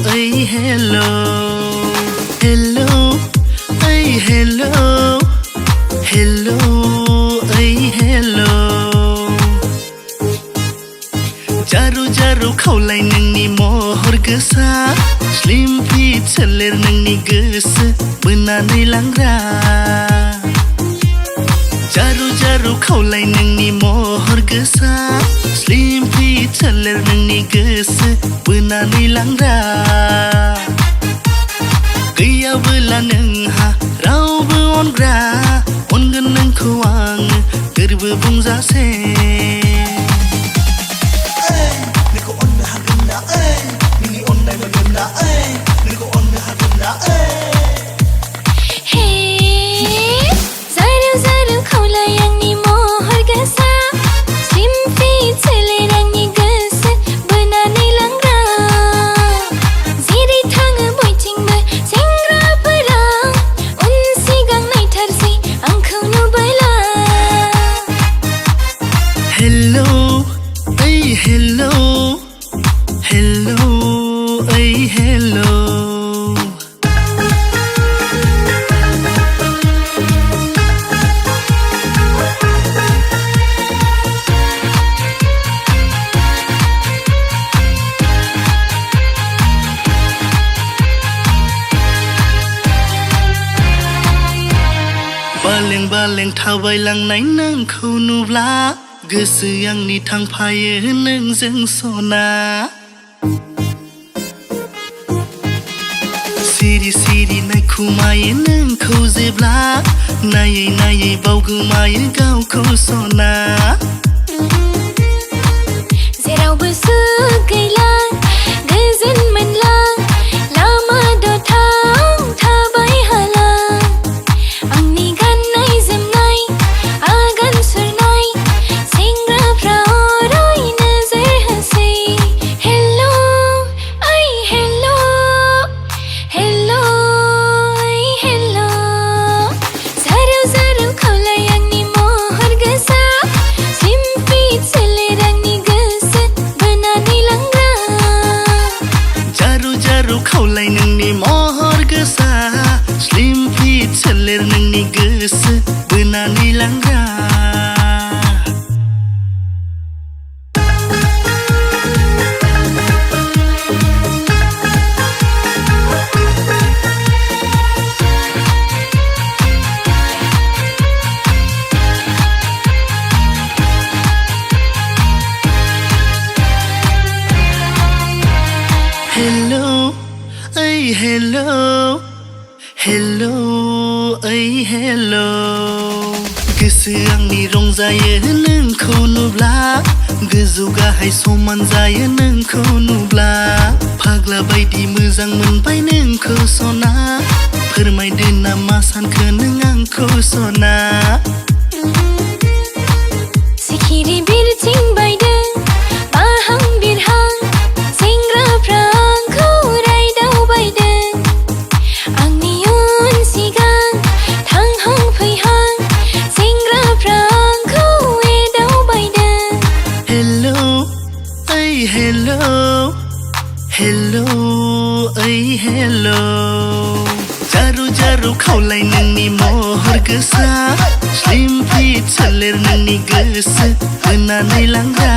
ay hello, hello, ay hello, hello, ay hello. Jaru jaru khawlai nोंनि महर गोसा slim fit सोलेर नोंनि गोसो बोनानै लांग्रा जारु जारु खौलाय नोंनि महर गोसा स्लिम फिट सोलेर नोंनि गोसो बोनानै लांग्रा गैयाबोला नोंहा रावबो अनग्रा अनगोन नोंखौ आङो गोरबो बुंजासे नोंखौ अननो हागोन ना नोंनि अननाय मोनगोन ना नोंखौ अननो हागोन ना Hello, hello, ay hello. Baleng baleng थाबायलांनाय नोंखौ नुब्ला गोसो आंनि थांफायो नोंजों सना सिरि सिरि नायखुमायो नोंखौ जेब्ला नायै नायै बावगोमायो गावखौ सना जेरावबो सुख गैला गोजोन मोनला लामा दथां थाबाय हाला आंनि गाननाय जोमनाय आगान सुरनाय सेंग्राफ्रा अराय नोजोर होसै हेलो ओइ हेलो हेलो ओइ हेलो जारौ जारौ खौलाय आंनि महर गोसा स्लिम फिट सोलेर आंनि गोसो बोनानै लांग्रा जारु जारु खौलाय नोंनि महर गोसा स्लिम फिट सोलेर नोंनि गोसो बोनानै लांग्रा Hello, ay hello, hello, ay hello. गोसो आंनि रंजायो नोंखौ नुब्ला गोजौ गाहाय समान जायो नोंखौ नुब्ला फाग्ला बायदि मोजां मोनबाय नोंखौ सना फोरमायदो ना मा सानखो नों आंखौ सना सिखिरि बिरथिं बायदों बाहां बिरहां सेंग्राफ्रा आंखौ रायदावबायदों आंनि उन सिगां थांहां फैहां सेंग्राफ्रा आंखौ एदावबायदों Hello, ay hello, hello, ay hello. जारु जारु खौलाय नोंनि महर गोसा स्लिम फिट सोलेर नोंनि गोसो बोनानै लांग्रा